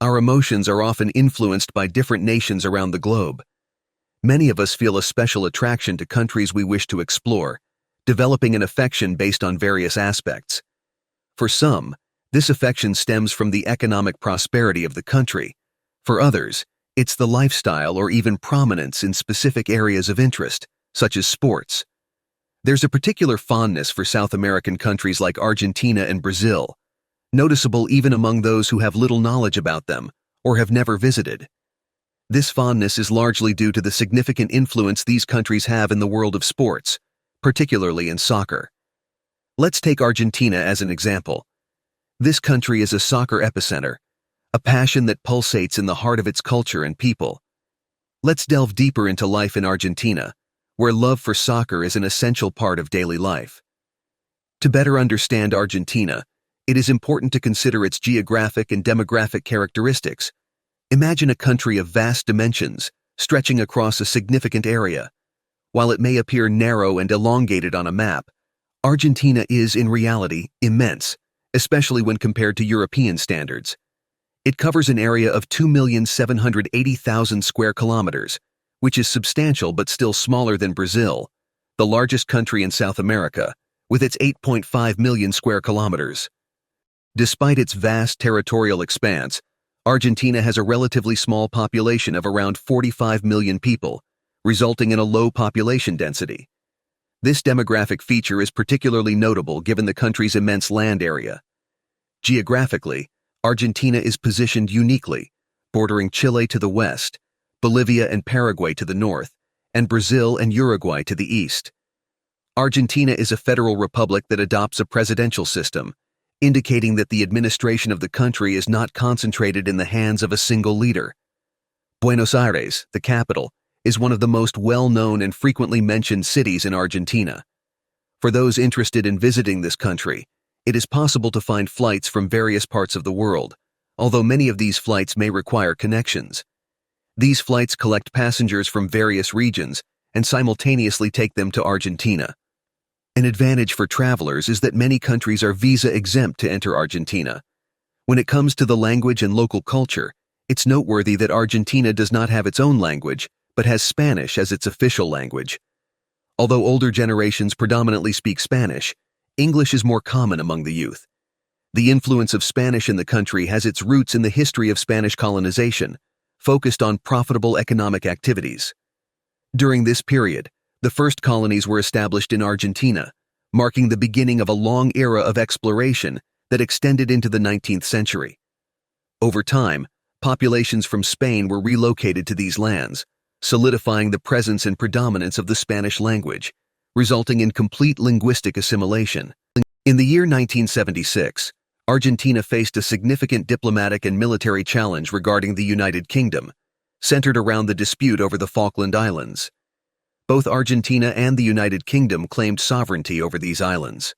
our emotions are often influenced by different nations around the globe. Many of us feel a special attraction to countries we wish to explore, developing an affection based on various aspects. For some, this affection stems from the economic prosperity of the country. For others, it's the lifestyle or even prominence in specific areas of interest, such as sports. There's a particular fondness for South American countries like Argentina and Brazil, noticeable even among those who have little knowledge about them or have never visited. This fondness is largely due to the significant influence these countries have in the world of sports, particularly in soccer. Let's take Argentina as an example. This country is a soccer epicenter, a passion that pulsates in the heart of its culture and people. Let's delve deeper into life in Argentina, where love for soccer is an essential part of daily life. To better understand Argentina, it is important to consider its geographic and demographic characteristics. Imagine a country of vast dimensions, stretching across a significant area. While it may appear narrow and elongated on a map, Argentina is, in reality, immense, especially when compared to European standards. It covers an area of 2,780,000 square kilometers, which is substantial but still smaller than Brazil, the largest country in South America, with its 8.5 million square kilometers. Despite its vast territorial expanse, Argentina has a relatively small population of around 45 million people, resulting in a low population density. This demographic feature is particularly notable given the country's immense land area. Geographically, Argentina is positioned uniquely, bordering Chile to the west, Bolivia and Paraguay to the north, and Brazil and Uruguay to the east. Argentina is a federal republic that adopts a presidential system, indicating that the administration of the country is not concentrated in the hands of a single leader. Buenos Aires, the capital, is one of the most well-known and frequently mentioned cities in Argentina. For those interested in visiting this country, it is possible to find flights from various parts of the world, although many of these flights may require connections. These flights collect passengers from various regions and simultaneously take them to Argentina. An advantage for travelers is that many countries are visa-exempt to enter Argentina. When it comes to the language and local culture, it's noteworthy that Argentina does not have its own language, but has Spanish as its official language. Although older generations predominantly speak Spanish, English is more common among the youth. The influence of Spanish in the country has its roots in the history of Spanish colonization, focused on profitable economic activities. During this period, the first colonies were established in Argentina, marking the beginning of a long era of exploration that extended into the 19th century. Over time, populations from Spain were relocated to these lands, solidifying the presence and predominance of the Spanish language, resulting in complete linguistic assimilation. In the year 1976, Argentina faced a significant diplomatic and military challenge regarding the United Kingdom, centered around the dispute over the Falkland Islands. Both Argentina and the United Kingdom claimed sovereignty over these islands.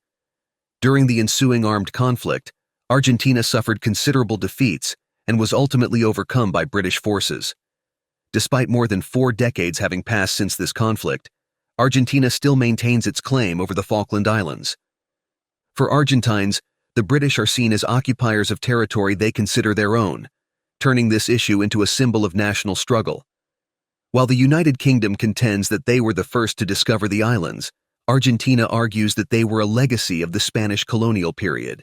During the ensuing armed conflict, Argentina suffered considerable defeats and was ultimately overcome by British forces. Despite more than 4 decades having passed since this conflict, Argentina still maintains its claim over the Falkland Islands. For Argentines, the British are seen as occupiers of territory they consider their own, turning this issue into a symbol of national struggle. While the United Kingdom contends that they were the first to discover the islands, Argentina argues that they were a legacy of the Spanish colonial period.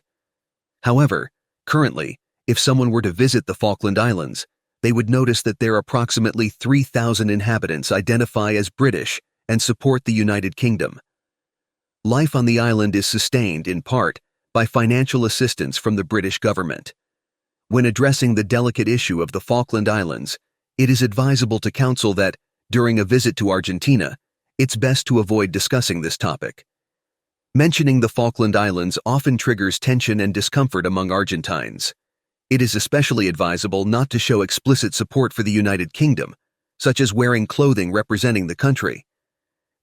However, currently, if someone were to visit the Falkland Islands, they would notice that their approximately 3,000 inhabitants identify as British and support the United Kingdom. Life on the island is sustained, in part, by financial assistance from the British government. When addressing the delicate issue of the Falkland Islands, it is advisable to counsel that, during a visit to Argentina, it's best to avoid discussing this topic. Mentioning the Falkland Islands often triggers tension and discomfort among Argentines. It is especially advisable not to show explicit support for the United Kingdom, such as wearing clothing representing the country.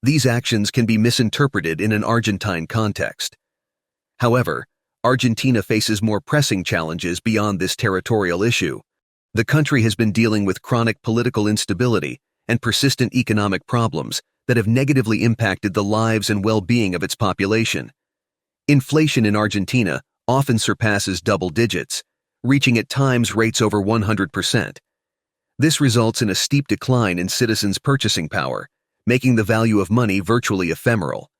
These actions can be misinterpreted in an Argentine context. However, Argentina faces more pressing challenges beyond this territorial issue. The country has been dealing with chronic political instability and persistent economic problems that have negatively impacted the lives and well-being of its population. Inflation in Argentina often surpasses double digits, reaching at times rates over 100%. This results in a steep decline in citizens' purchasing power, making the value of money virtually ephemeral.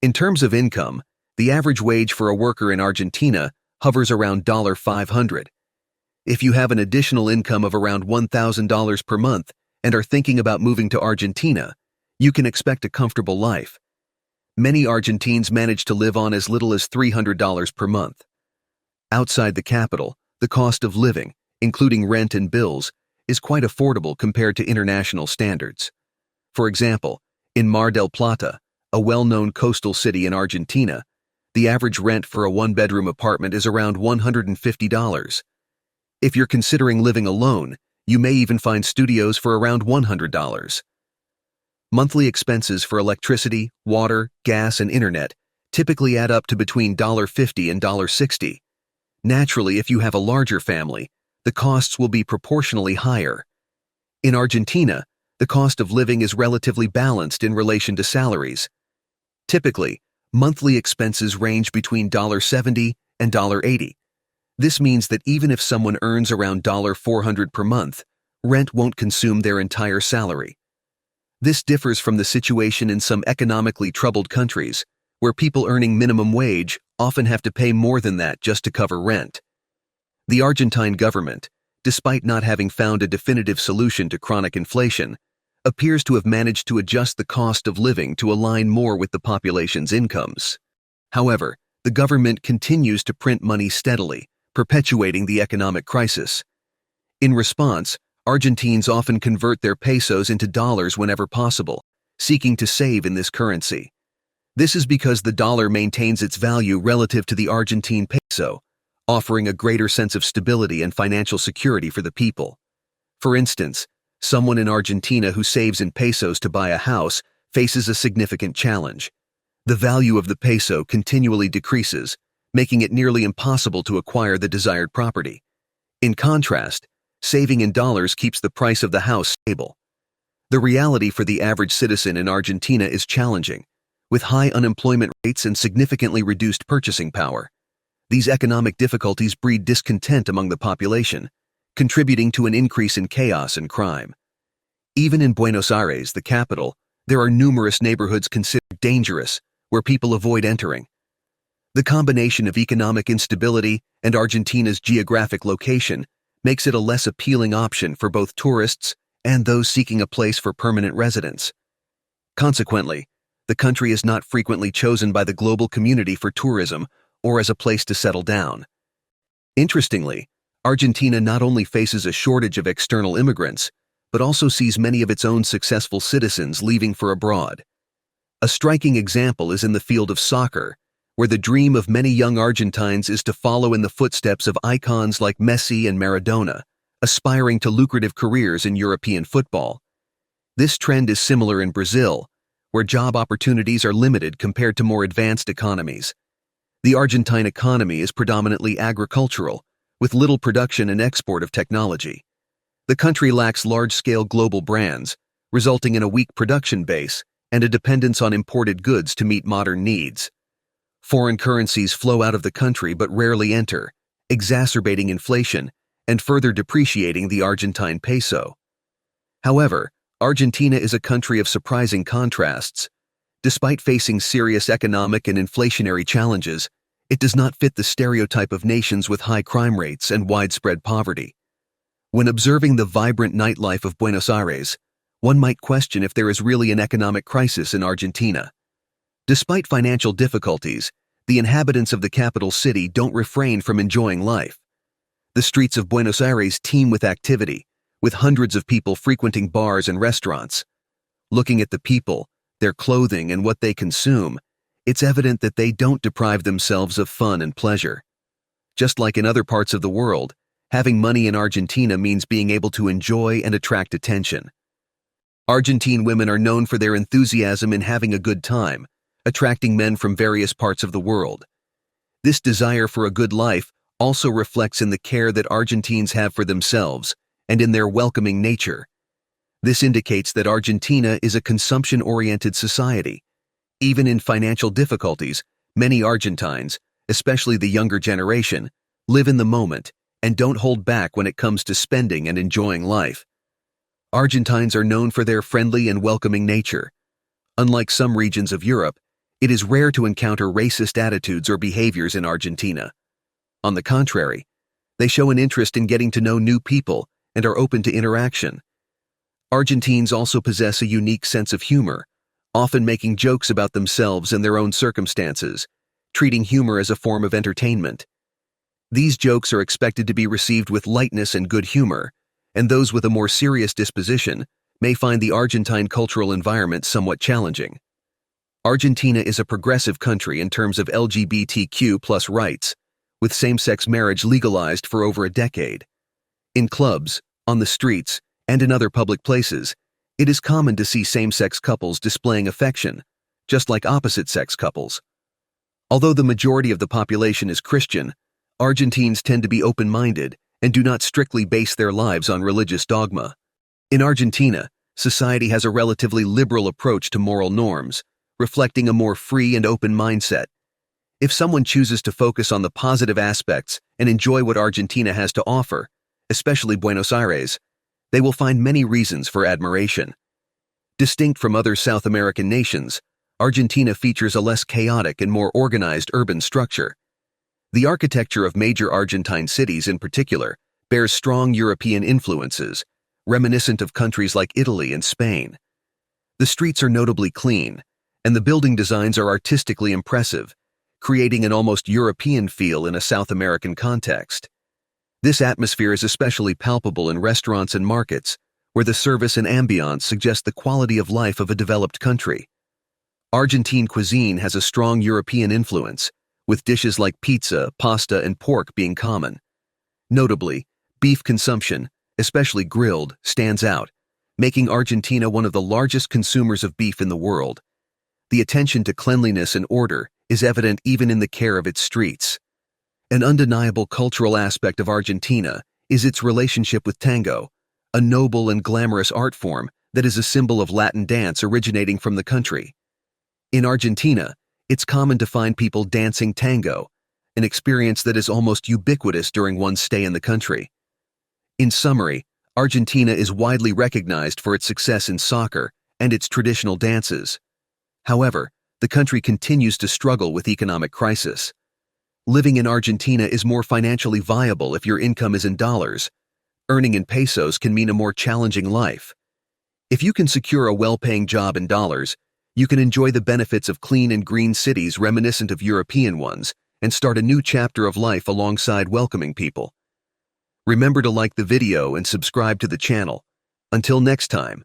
In terms of income, the average wage for a worker in Argentina hovers around $500. If you have an additional income of around $1,000 per month and are thinking about moving to Argentina, you can expect a comfortable life. Many Argentines manage to live on as little as $300 per month. Outside the capital, the cost of living, including rent and bills, is quite affordable compared to international standards. For example, in Mar del Plata, a well-known coastal city in Argentina, the average rent for a one-bedroom apartment is around $150. If you're considering living alone, you may even find studios for around $100. Monthly expenses for electricity, water, gas, and internet typically add up to between $50 and $60. Naturally, if you have a larger family, the costs will be proportionally higher. In Argentina, the cost of living is relatively balanced in relation to salaries. Typically, monthly expenses range between $70 and $80. This means that even if someone earns around $400 per month, rent won't consume their entire salary. This differs from the situation in some economically troubled countries, where people earning minimum wage often have to pay more than that just to cover rent. The Argentine government, despite not having found a definitive solution to chronic inflation, appears to have managed to adjust the cost of living to align more with the population's incomes. However, the government continues to print money steadily, perpetuating the economic crisis. In response, Argentines often convert their pesos into dollars whenever possible, seeking to save in this currency. This is because the dollar maintains its value relative to the Argentine peso, offering a greater sense of stability and financial security for the people. For instance, someone in Argentina who saves in pesos to buy a house faces a significant challenge. The value of the peso continually decreases, making it nearly impossible to acquire the desired property. In contrast, saving in dollars keeps the price of the house stable. The reality for the average citizen in Argentina is challenging, with high unemployment rates and significantly reduced purchasing power. These economic difficulties breed discontent among the population, contributing to an increase in chaos and crime. Even in Buenos Aires, the capital, there are numerous neighborhoods considered dangerous, where people avoid entering. The combination of economic instability and Argentina's geographic location makes it a less appealing option for both tourists and those seeking a place for permanent residence. Consequently, the country is not frequently chosen by the global community for tourism or as a place to settle down. Interestingly, Argentina not only faces a shortage of external immigrants, but also sees many of its own successful citizens leaving for abroad. A striking example is in the field of soccer, where the dream of many young Argentines is to follow in the footsteps of icons like Messi and Maradona, aspiring to lucrative careers in European football. This trend is similar in Brazil, where job opportunities are limited compared to more advanced economies. The Argentine economy is predominantly agricultural, with little production and export of technology. The country lacks large-scale global brands, resulting in a weak production base and a dependence on imported goods to meet modern needs. Foreign currencies flow out of the country but rarely enter, exacerbating inflation and further depreciating the Argentine peso. However, Argentina is a country of surprising contrasts. Despite facing serious economic and inflationary challenges, it does not fit the stereotype of nations with high crime rates and widespread poverty. When observing the vibrant nightlife of Buenos Aires, one might question if there is really an economic crisis in Argentina. Despite financial difficulties, the inhabitants of the capital city don't refrain from enjoying life. The streets of Buenos Aires teem with activity, with hundreds of people frequenting bars and restaurants. Looking at the people, their clothing, and what they consume, it's evident that they don't deprive themselves of fun and pleasure. Just like in other parts of the world, having money in Argentina means being able to enjoy and attract attention. Argentine women are known for their enthusiasm in having a good time, attracting men from various parts of the world. This desire for a good life also reflects in the care that Argentines have for themselves and in their welcoming nature. This indicates that Argentina is a consumption-oriented society. Even in financial difficulties, many Argentines, especially the younger generation, live in the moment and don't hold back when it comes to spending and enjoying life. Argentines are known for their friendly and welcoming nature. Unlike some regions of Europe, it is rare to encounter racist attitudes or behaviors in Argentina. On the contrary, they show an interest in getting to know new people and are open to interaction. Argentines also possess a unique sense of humor, often making jokes about themselves and their own circumstances, treating humor as a form of entertainment. These jokes are expected to be received with lightness and good humor, and those with a more serious disposition may find the Argentine cultural environment somewhat challenging. Argentina is a progressive country in terms of LGBTQ+ rights, with same-sex marriage legalized for over a decade. In clubs, on the streets, and in other public places, it is common to see same-sex couples displaying affection, just like opposite-sex couples. Although the majority of the population is Christian, Argentines tend to be open-minded and do not strictly base their lives on religious dogma. In Argentina, society has a relatively liberal approach to moral norms, reflecting a more free and open mindset. If someone chooses to focus on the positive aspects and enjoy what Argentina has to offer, especially Buenos Aires, they will find many reasons for admiration. Distinct from other South American nations, Argentina features a less chaotic and more organized urban structure. The architecture of major Argentine cities in particular bears strong European influences, reminiscent of countries like Italy and Spain. The streets are notably clean, and the building designs are artistically impressive, creating an almost European feel in a South American context. This atmosphere is especially palpable in restaurants and markets, where the service and ambiance suggest the quality of life of a developed country. Argentine cuisine has a strong European influence, with dishes like pizza, pasta, and pork being common. Notably, beef consumption, especially grilled, stands out, making Argentina one of the largest consumers of beef in the world. The attention to cleanliness and order is evident even in the care of its streets. An undeniable cultural aspect of Argentina is its relationship with tango, a noble and glamorous art form that is a symbol of Latin dance originating from the country. In Argentina, it's common to find people dancing tango, an experience that is almost ubiquitous during one's stay in the country. In summary, Argentina is widely recognized for its success in soccer and its traditional dances. However, the country continues to struggle with economic crisis. Living in Argentina is more financially viable if your income is in dollars. Earning in pesos can mean a more challenging life. If you can secure a well-paying job in dollars, you can enjoy the benefits of clean and green cities reminiscent of European ones and start a new chapter of life alongside welcoming people. Remember to like the video and subscribe to the channel. Until next time.